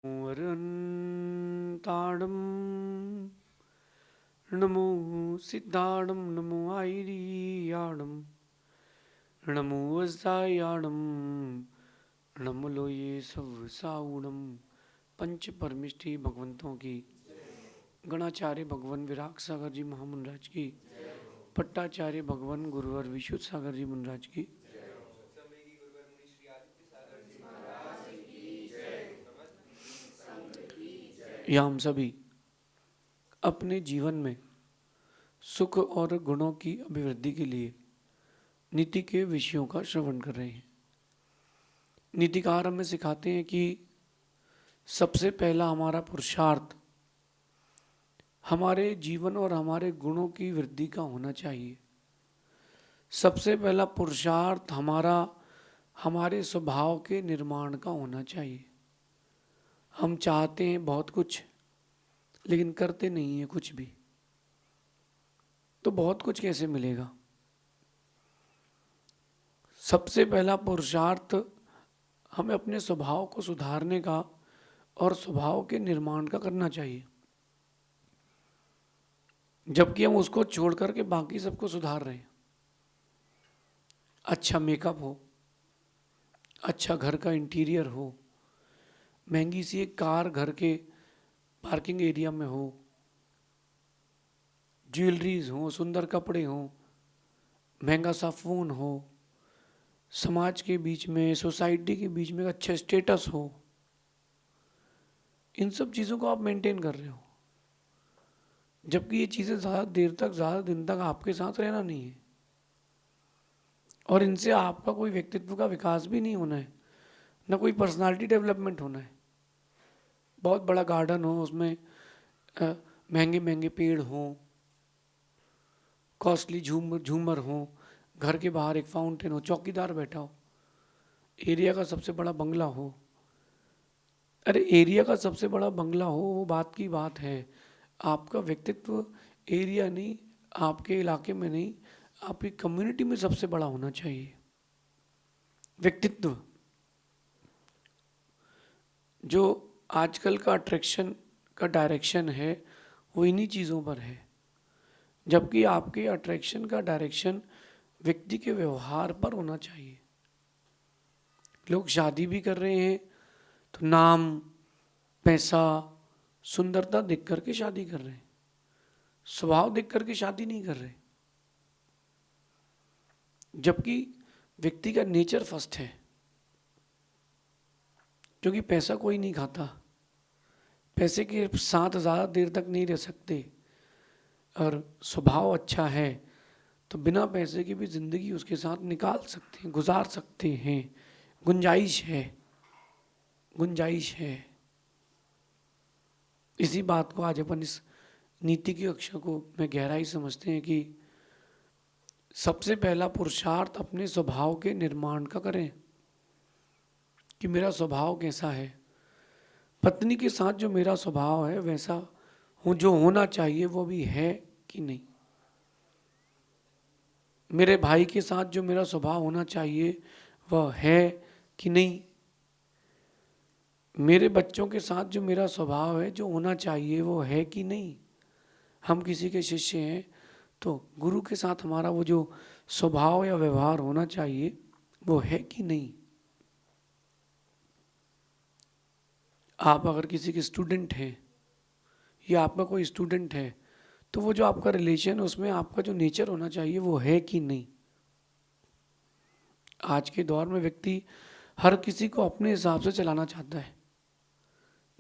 वरन्ताडं नमो सिद्धाडं नमो आयरियाडं नमो वज्रायाडं नमो लोये सब साउडम। पंच परमिष्टि भगवंतों की, गणाचार्य भगवान विराग सागर जी महामुनराज की, पट्टाचार्य भगवान गुरुवर विशुद्ध सागर जी मुनराज की, या हम सभी अपने जीवन में सुख और गुणों की अभिवृद्धि के लिए नीति के विषयों का श्रवण कर रहे हैं। नीतिकार हमें सिखाते हैं कि सबसे पहला हमारा पुरुषार्थ हमारे जीवन और हमारे गुणों की वृद्धि का होना चाहिए। सबसे पहला पुरुषार्थ हमारा हमारे स्वभाव के निर्माण का होना चाहिए। हम चाहते हैं बहुत कुछ लेकिन करते नहीं हैं कुछ भी, तो बहुत कुछ कैसे मिलेगा। सबसे पहला पुरुषार्थ हमें अपने स्वभाव को सुधारने का और स्वभाव के निर्माण का करना चाहिए, जबकि हम उसको छोड़ करके बाकी सबको सुधार रहे हैं। अच्छा मेकअप हो, अच्छा घर का इंटीरियर हो, महंगी सी एक कार घर के पार्किंग एरिया में हो, ज्वेलरीज हो, सुंदर कपड़े हो, महंगा सा फोन हो, समाज के बीच में सोसाइटी के बीच में अच्छा स्टेटस हो, इन सब चीज़ों को आप मेंटेन कर रहे हो, जबकि ये चीज़ें ज़्यादा देर तक ज़्यादा दिन तक आपके साथ रहना नहीं है और इनसे आपका कोई व्यक्तित्व का विकास भी नहीं होना है, ना कोई पर्सनालिटी डेवलपमेंट होना है। बहुत बड़ा गार्डन हो, उसमें महंगे महंगे पेड़ हों, कॉस्टली झूमर हो, घर के बाहर एक फाउंटेन हो, चौकीदार बैठा हो, एरिया का सबसे बड़ा बंगला हो। अरे एरिया का सबसे बड़ा बंगला हो वो बात की बात है, आपका व्यक्तित्व एरिया नहीं, आपके इलाके में नहीं, आपकी कम्युनिटी में सबसे बड़ा होना चाहिए। व्यक्तित्व जो आजकल का अट्रैक्शन का डायरेक्शन है वो इन्हीं चीज़ों पर है, जबकि आपके अट्रैक्शन का डायरेक्शन व्यक्ति के व्यवहार पर होना चाहिए। लोग शादी भी कर रहे हैं तो नाम, पैसा, सुंदरता देख करके शादी कर रहे हैं, स्वभाव देख करके शादी नहीं कर रहे, जबकि व्यक्ति का नेचर फर्स्ट है। क्योंकि पैसा कोई नहीं खाता, पैसे के साथ ज़्यादा देर तक नहीं रह सकते, और स्वभाव अच्छा है तो बिना पैसे की भी ज़िंदगी उसके साथ निकाल सकते हैं, गुजार सकते हैं। गुंजाइश है, गुंजाइश है। इसी बात को आज अपन इस नीति के अक्षर को में गहराई समझते हैं कि सबसे पहला पुरुषार्थ अपने स्वभाव के निर्माण का करें कि मेरा स्वभाव कैसा है। पत्नी के साथ जो मेरा स्वभाव है वैसा हो, जो होना चाहिए वो भी है कि नहीं। मेरे भाई के साथ जो मेरा स्वभाव होना चाहिए वह है कि नहीं। मेरे बच्चों के साथ जो मेरा स्वभाव है जो होना चाहिए वो है कि नहीं। हम किसी के शिष्य हैं तो गुरु के साथ हमारा वो जो स्वभाव या व्यवहार होना चाहिए वो है कि नहीं। आप अगर किसी के स्टूडेंट हैं या आपका कोई स्टूडेंट है तो वो जो आपका रिलेशन उसमें आपका जो नेचर होना चाहिए वो है कि नहीं। आज के दौर में व्यक्ति हर किसी को अपने हिसाब से चलाना चाहता है,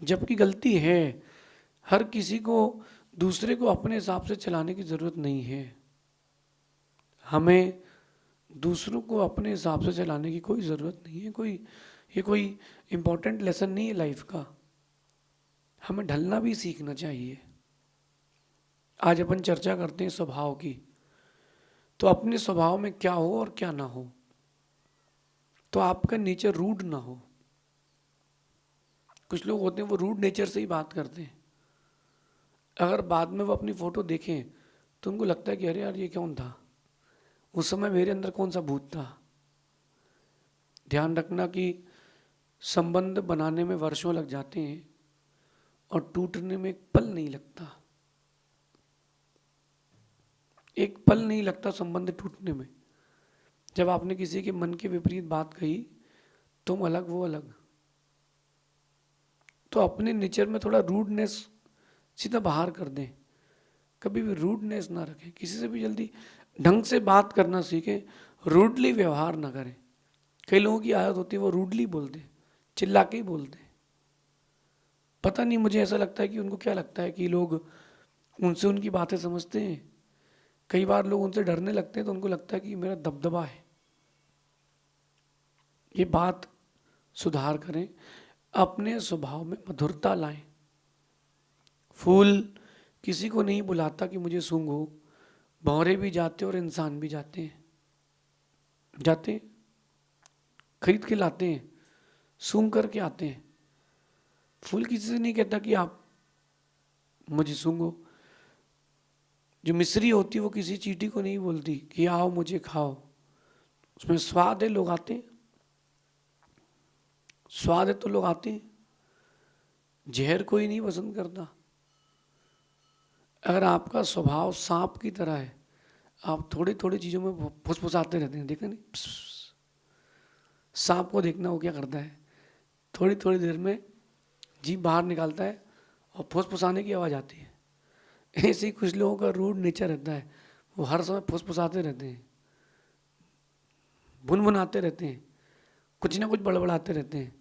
जबकि गलती है। हर किसी को दूसरे को अपने हिसाब से चलाने की ज़रूरत नहीं है। हमें दूसरों को अपने हिसाब से चलाने की कोई ज़रूरत नहीं है। ये कोई इम्पोर्टेंट लेसन नहीं है लाइफ का। हमें ढलना भी सीखना चाहिए। आज अपन चर्चा करते हैं स्वभाव की, तो अपने स्वभाव में क्या हो और क्या ना हो, तो आपका नेचर रूड ना हो। कुछ लोग होते हैं वो रूड नेचर से ही बात करते हैं, अगर बाद में वो अपनी फ़ोटो देखें तो उनको लगता है कि अरे यार ये कौन था, उस समय मेरे अंदर कौन सा भूत था। ध्यान रखना कि संबंध बनाने में वर्षों लग जाते हैं और टूटने में एक पल नहीं लगता। एक पल नहीं लगता संबंध टूटने में। जब आपने किसी के मन के विपरीत बात कही, तुम अलग वो अलग, तो अपने नेचर में थोड़ा रूडनेस सीधा बाहर कर दें। कभी भी रूडनेस ना रखें, किसी से भी जल्दी ढंग से बात करना सीखें, रूडली व्यवहार ना करें। कई लोगों की आदत होती है वो रूडली बोलते, चिल्ला के ही बोलते। पता नहीं, मुझे ऐसा लगता है कि उनको क्या लगता है कि लोग उनसे उनकी बातें समझते हैं। कई बार लोग उनसे डरने लगते हैं तो उनको लगता है कि मेरा दबदबा है। ये बात सुधार करें, अपने स्वभाव में मधुरता लाएं। फूल किसी को नहीं बुलाता कि मुझे सूंघो, भंवरे भी जाते और इंसान भी जाते हैं, जाते हैं, खरीद के लाते हैं, सूंघ करके आते हैं। फूल किसी से नहीं कहता कि आप मुझे सूंघो। जो मिस्री होती है वो किसी चींटी को नहीं बोलती कि आओ मुझे खाओ। उसमें स्वाद है, लोग आते हैं, स्वाद है तो लोग आते हैं। जहर कोई नहीं पसंद करता। अगर आपका स्वभाव सांप की तरह है, आप थोड़ी थोड़ी चीज़ों में फुसफुसाते रहते हैं, देखा नहीं? सांप को देखना वो क्या करता है, थोड़ी थोड़ी देर में जीभ बाहर निकालता है और फुसफुसाने की आवाज़ आती है। ऐसे ही कुछ लोगों का रूड नेचर रहता है, वो हर समय फुसफुसाते रहते हैं, भुनभुनाते रहते हैं, कुछ ना कुछ बड़बड़ाते रहते हैं।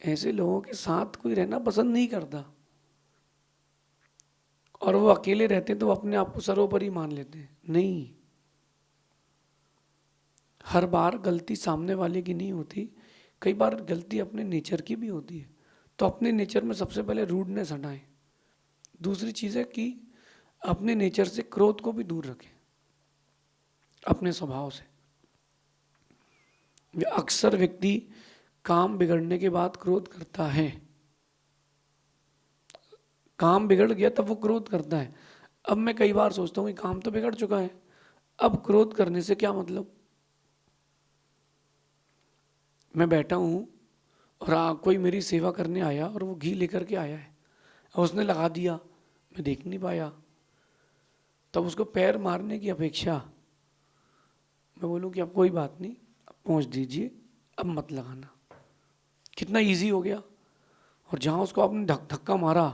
ऐसे लोगों के साथ कोई रहना पसंद नहीं करता, और वो अकेले रहते हैं तो वो अपने आप को सर्वोपरि मान लेते हैं। नहीं, हर बार गलती सामने वाले की नहीं होती, कई बार गलती अपने नेचर की भी होती है। तो अपने नेचर में सबसे पहले रूडनेस हटाएं। दूसरी चीज़ है कि अपने नेचर से क्रोध को भी दूर रखें, अपने स्वभाव से। अक्सर व्यक्ति काम बिगड़ने के बाद क्रोध करता है। काम बिगड़ गया तब वो क्रोध करता है। अब मैं कई बार सोचता हूँ कि काम तो बिगड़ चुका है, अब क्रोध करने से क्या मतलब। मैं बैठा हूँ और कोई मेरी सेवा करने आया और वो घी लेकर के आया है और उसने लगा दिया, मैं देख नहीं पाया, तब उसको पैर मारने की अपेक्षा मैं बोलूँ कि अब कोई बात नहीं, अब पहुँच दीजिए, अब मत लगाना। कितना इजी हो गया। और जहाँ उसको आपने धक्का मारा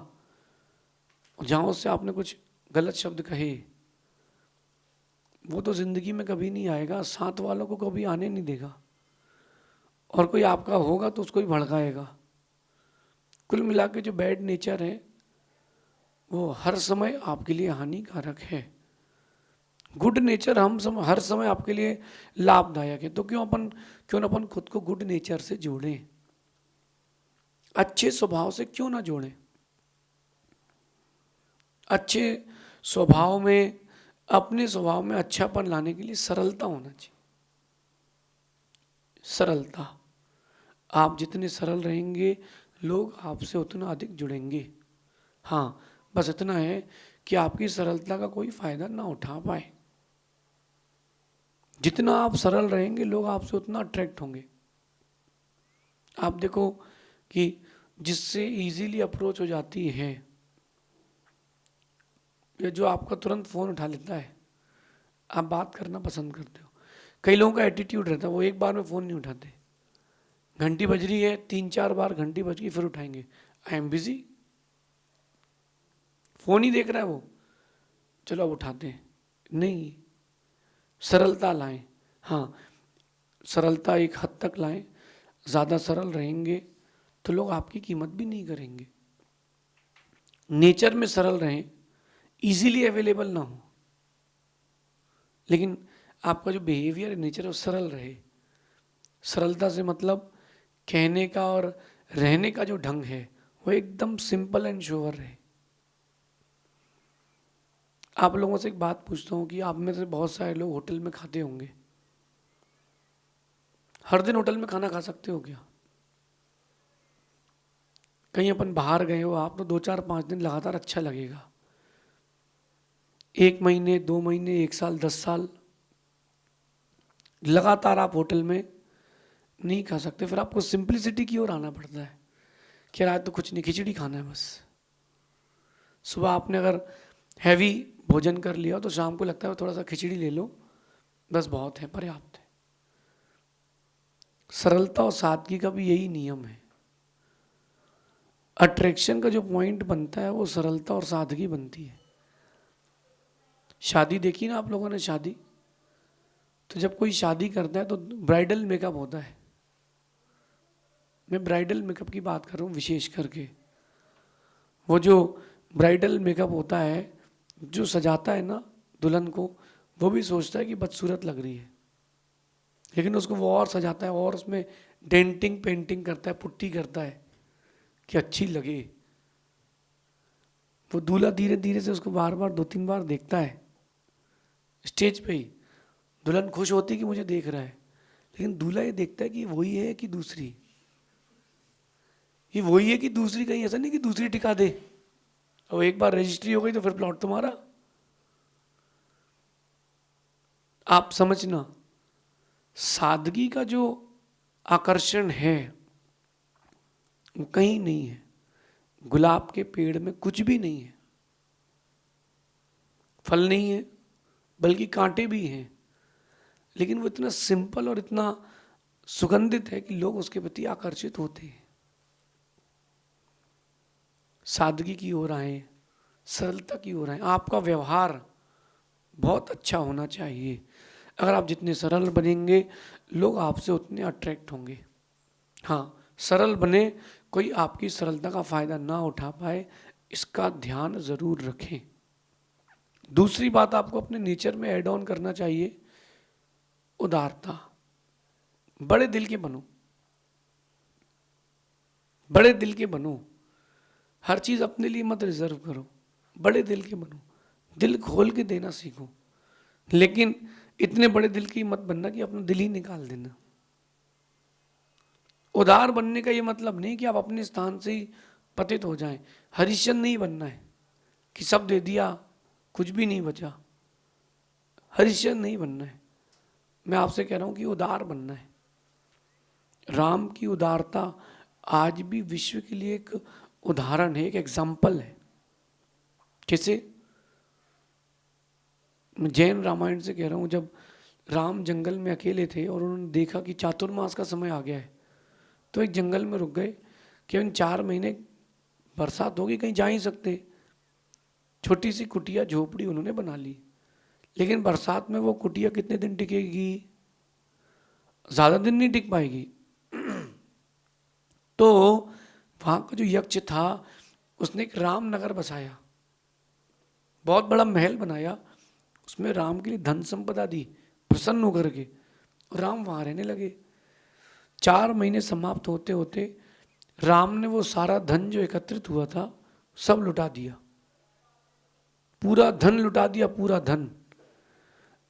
और जहाँ उससे आपने कुछ गलत शब्द कहे, वो तो ज़िंदगी में कभी नहीं आएगा, साथ वालों को कभी आने नहीं देगा, और कोई आपका होगा तो उसको ही भड़काएगा। कुल मिला के जो बैड नेचर है वो हर समय आपके लिए हानिकारक है। गुड नेचर हर समय आपके लिए लाभदायक है। तो क्यों ना अपन खुद को गुड नेचर से जोड़ें, अच्छे स्वभाव से क्यों ना जोड़ें। अच्छे स्वभाव में, अपने स्वभाव में अच्छापन लाने के लिए सरलता होना चाहिए। सरलता, आप जितने सरल रहेंगे लोग आपसे उतना अधिक जुड़ेंगे। हाँ, बस इतना है कि आपकी सरलता का कोई फायदा ना उठा पाए। जितना आप सरल रहेंगे लोग आपसे उतना अट्रैक्ट होंगे। आप देखो कि जिससे इजीली अप्रोच हो जाती है, या जो आपका तुरंत फ़ोन उठा लेता है, आप बात करना पसंद करते हो। कई लोगों का एटीट्यूड रहता है, वो एक बार में फ़ोन नहीं उठाते, घंटी बज रही है 3-4 बार घंटी बज गई फिर उठाएंगे, आई एम बिजी, फ़ोन ही देख रहा है वो, चलो अब उठाते हैं। नहीं, सरलता लाएं। हाँ, सरलता एक हद तक लाएं। ज़्यादा सरल रहेंगे तो लोग आपकी कीमत भी नहीं करेंगे। नेचर में सरल रहें, इजीली अवेलेबल ना हो, लेकिन आपका जो बिहेवियर है, नेचर है, वो सरल रहे। सरलता से मतलब कहने का और रहने का जो ढंग है वो एकदम सिंपल एंड श्योर रहे। आप लोगों से एक बात पूछता हूँ कि आप में से बहुत सारे लोग होटल में खाते होंगे। हर दिन होटल में खाना खा सकते हो क्या? कहीं अपन बाहर गए हो आप, तो 2-4-5 दिन लगातार अच्छा लगेगा। 1 महीने, 2 महीने, 1 साल, 10 साल लगातार आप होटल में नहीं खा सकते, फिर आपको सिंप्लिसिटी की ओर आना पड़ता है कि रात तो कुछ नहीं, खिचड़ी खाना है बस। सुबह आपने अगर हैवी भोजन कर लिया तो शाम को लगता है थोड़ा सा खिचड़ी ले लो, बस बहुत है, पर्याप्त है। सरलता और सादगी का भी यही नियम है। अट्रैक्शन का जो पॉइंट बनता है वो सरलता और सादगी बनती है। शादी देखी ना आप लोगों ने, शादी तो जब कोई शादी करता है तो ब्राइडल मेकअप होता है। मैं ब्राइडल मेकअप की बात कर रहा हूँ विशेष करके। वो जो ब्राइडल मेकअप होता है, जो सजाता है ना दुल्हन को, वो भी सोचता है कि बदसूरत लग रही है, लेकिन उसको वो और सजाता है और उसमें डेंटिंग पेंटिंग करता है, पुट्टी करता है कि अच्छी लगे। वो दूल्हा धीरे धीरे से उसको बार बार 2-3 बार देखता है स्टेज पे ही। दुल्हन खुश होती है कि मुझे देख रहा है, लेकिन दूल्हा ये देखता है कि वही है कि दूसरी, ये वही है कि दूसरी, कहीं ऐसा नहीं कि दूसरी टिका दे और एक बार रजिस्ट्री हो गई तो फिर प्लॉट तुम्हारा। आप समझना, सादगी का जो आकर्षण है वो कहीं नहीं है। गुलाब के पेड़ में कुछ भी नहीं है, फल नहीं है, बल्कि कांटे भी हैं, लेकिन वो इतना सिंपल और इतना सुगंधित है कि लोग उसके प्रति आकर्षित होते हैं। सादगी की ओर आए, सरलता की ओर आए। आपका व्यवहार बहुत अच्छा होना चाहिए। अगर आप जितने सरल बनेंगे, लोग आपसे उतने अट्रैक्ट होंगे। हाँ, सरल बने, कोई आपकी सरलता का फायदा ना उठा पाए, इसका ध्यान जरूर रखें। दूसरी बात आपको अपने नेचर में ऐड ऑन करना चाहिए, उदारता। बड़े दिल के बनो, बड़े दिल के बनो। हर चीज अपने लिए मत रिजर्व करो, बड़े दिल के बनो, दिल खोल के देना सीखो। लेकिन इतने बड़े दिल की मत बनना कि अपना दिल ही निकाल देना। उदार बनने का ये मतलब नहीं कि आप अपने स्थान से ही पतित हो जाएं। हरिश्चंद्र नहीं बनना है कि सब दे दिया कुछ भी नहीं बचा। हरिश्चंद्र नहीं बनना है। मैं आपसे कह रहा हूं कि उदार बनना है। राम की उदारता आज भी विश्व के लिए एक उदाहरण है, एक एग्जाम्पल है। कैसे? मैं जैन रामायण से कह रहा हूं, जब राम जंगल में अकेले थे और उन्होंने देखा कि चातुर्मास का समय आ गया है, तो एक जंगल में रुक गए कि इन 4 महीने बरसात होगी, कहीं जा ही सकते। छोटी सी कुटिया झोपड़ी उन्होंने बना ली, लेकिन बरसात में वो कुटिया कितने दिन टिकेगी? ज्यादा दिन नहीं टिक पाएगी। तो वहां का जो यक्ष था उसने एक रामनगर बसाया, बहुत बड़ा महल बनाया, उसमें राम के लिए धन संपदा दी प्रसन्न होकर के, और राम वहां रहने लगे। 4 महीने समाप्त होते होते राम ने वो सारा धन जो एकत्रित हुआ था सब लुटा दिया, पूरा धन लुटा दिया, पूरा धन।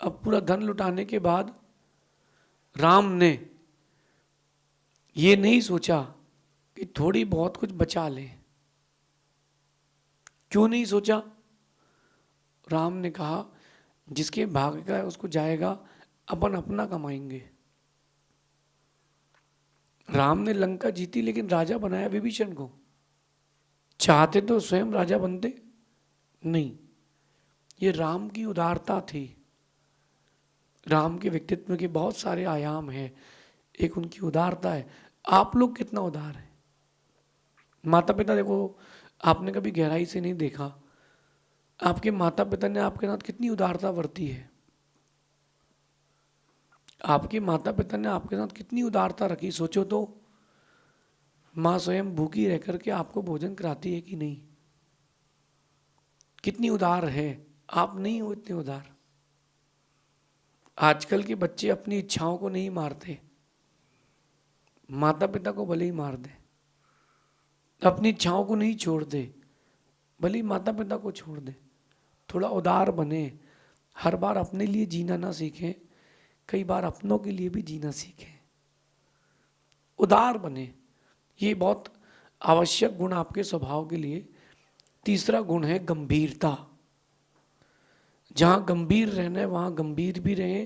अब पूरा धन लुटाने के बाद राम ने ये नहीं सोचा कि थोड़ी बहुत कुछ बचा ले। क्यों नहीं सोचा? राम ने कहा जिसके भाग्य का है उसको जाएगा, अपन अपना कमाएंगे। राम ने लंका जीती, लेकिन राजा बनाया विभीषण को। चाहते तो स्वयं राजा बनते नहीं। ये राम की उदारता थी। राम के व्यक्तित्व के बहुत सारे आयाम हैं, एक उनकी उदारता है। आप लोग कितना उदार हैं? माता पिता देखो, आपने कभी गहराई से नहीं देखा, आपके माता पिता ने आपके साथ कितनी उदारता बरती है। आपके माता पिता ने आपके साथ कितनी उदारता रखी, सोचो तो। माँ स्वयं भूखी रह करके आपको भोजन कराती है कि नहीं? कितनी उदार है। आप नहीं हो इतने उदार। आजकल के बच्चे अपनी इच्छाओं को नहीं मारते, माता पिता को भले ही मार दे। अपनी इच्छाओं को नहीं छोड़ दे, भले ही माता पिता को छोड़ दे। थोड़ा उदार बने, हर बार अपने लिए जीना ना सीखें, कई बार अपनों के लिए भी जीना सीखें। उदार बने, ये बहुत आवश्यक गुण आपके स्वभाव के लिए। तीसरा गुण है गंभीरता। जहाँ गंभीर रहना है वहाँ गंभीर भी रहे,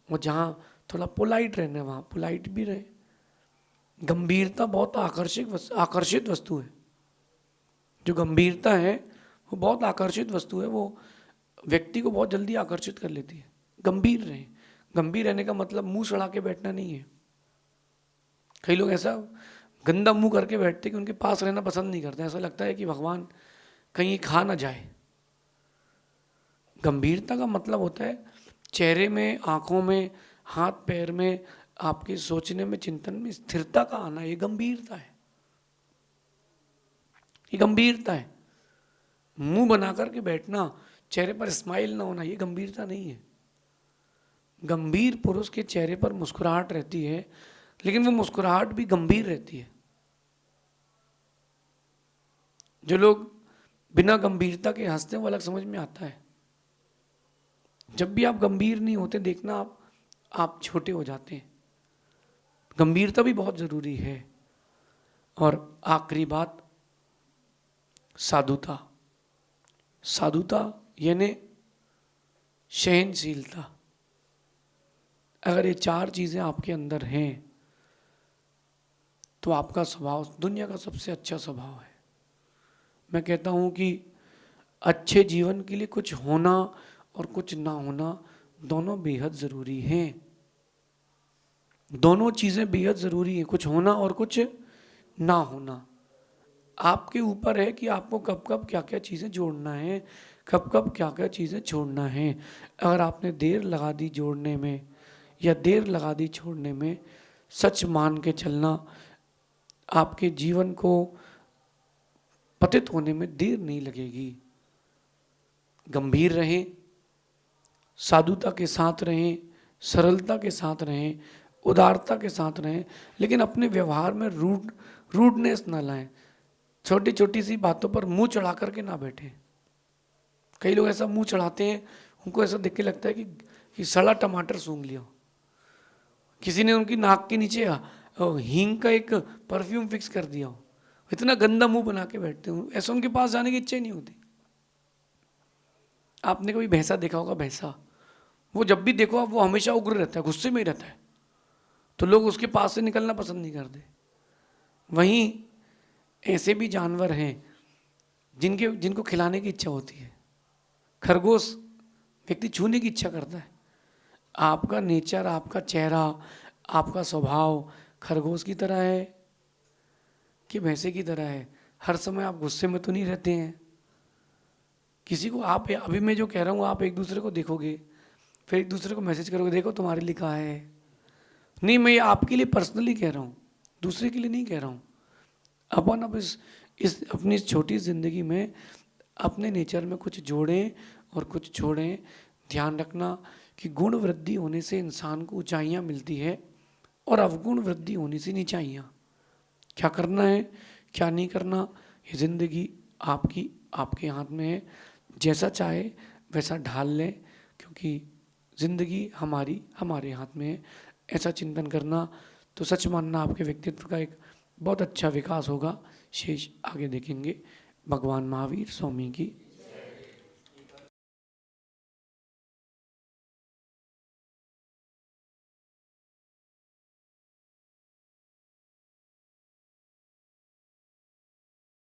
और जहाँ थोड़ा पोलाइट रहना है वहाँ पोलाइट भी रहे। गंभीरता बहुत आकर्षित वस्तु है। जो गंभीरता है वो बहुत आकर्षित वस्तु है, वो व्यक्ति को बहुत जल्दी आकर्षित कर लेती है। गंभीर रहें। गंभीर रहने का मतलब मुंह चढ़ा के बैठना नहीं है। कई लोग ऐसा गंदा मुंह करके बैठते कि उनके पास रहना पसंद नहीं करते, ऐसा लगता है कि भगवान कहीं खा ना जाए। गंभीरता का मतलब होता है चेहरे में, आंखों में, हाथ पैर में, आपके सोचने में, चिंतन में स्थिरता का आना, ये गंभीरता है। ये गंभीरता है। मुंह बना करके बैठना, चेहरे पर स्माइल ना होना, ये गंभीरता नहीं है। गंभीर पुरुष के चेहरे पर मुस्कुराहट रहती है, लेकिन वो मुस्कुराहट भी गंभीर रहती है। जो लोग बिना गंभीरता के हंसते हैं वो अलग समझ में आता है। जब भी आप गंभीर नहीं होते, देखना आप छोटे हो जाते हैं। गंभीरता भी बहुत जरूरी है। और आखिरी बात, साधुता। साधुता यानी सहनशीलता। अगर ये 4 चीजें आपके अंदर हैं तो आपका स्वभाव दुनिया का सबसे अच्छा स्वभाव है। मैं कहता हूं कि अच्छे जीवन के लिए कुछ होना और कुछ ना होना दोनों बेहद ज़रूरी हैं। दोनों चीज़ें बेहद ज़रूरी हैं, कुछ होना और कुछ ना होना। आपके ऊपर है कि आपको कब कब क्या क्या चीज़ें जोड़ना है, कब कब क्या क्या चीज़ें छोड़ना है। अगर आपने देर लगा दी जोड़ने में या देर लगा दी छोड़ने में, सच मान के चलना, आपके जीवन को पतित होने में देर नहीं लगेगी। गंभीर रहें, साधुता के साथ रहें, सरलता के साथ रहें, उदारता के साथ रहें, लेकिन अपने व्यवहार में रूडनेस ना लाएं। छोटी छोटी सी बातों पर मुंह चढ़ा करके ना बैठें। कई लोग ऐसा मुंह चढ़ाते हैं, उनको ऐसा देख के लगता है कि सड़ा टमाटर सूंघ लिया। किसी ने उनकी नाक के नीचे हींग का एक परफ्यूम फिक्स कर दिया हो, इतना गंदा मुंह बना के बैठते हो, ऐसा उनके पास जाने की इच्छा ही नहीं होती। आपने कभी भैंसा देखा होगा? भैंसा, वो जब भी देखो वो हमेशा उग्र रहता है, गुस्से में ही रहता है, तो लोग उसके पास से निकलना पसंद नहीं करते। वहीं ऐसे भी जानवर हैं जिनको खिलाने की इच्छा होती है। खरगोश व्यक्ति छूने की इच्छा करता है। आपका नेचर, आपका चेहरा, आपका स्वभाव खरगोश की तरह है कि भैंसे की तरह है? हर समय आप गुस्से में तो नहीं रहते हैं। किसी को आप, अभी मैं जो कह रहा हूँ, आप एक दूसरे को देखोगे, फिर एक दूसरे को मैसेज करोगे, देखो तुम्हारे लिए कहा है। नहीं, मैं ये आपके लिए पर्सनली कह रहा हूँ, दूसरे के लिए नहीं कह रहा हूँ। अपन अब इस अपनी इस छोटी ज़िंदगी में अपने नेचर में कुछ जोड़ें और कुछ छोड़ें। ध्यान रखना कि गुण वृद्धि होने से इंसान को ऊंचाइयाँ मिलती है और अवगुण वृद्धि होने से नीचाइयाँ। क्या करना है, क्या नहीं करना, ये ज़िंदगी आपकी, आपके हाथ में है। जैसा चाहे वैसा ढाल लें, क्योंकि ज़िंदगी हमारी, हमारे हाथ में है। ऐसा चिंतन करना तो सच मानना आपके व्यक्तित्व का एक बहुत अच्छा विकास होगा। शेष आगे देखेंगे। भगवान महावीर स्वामी की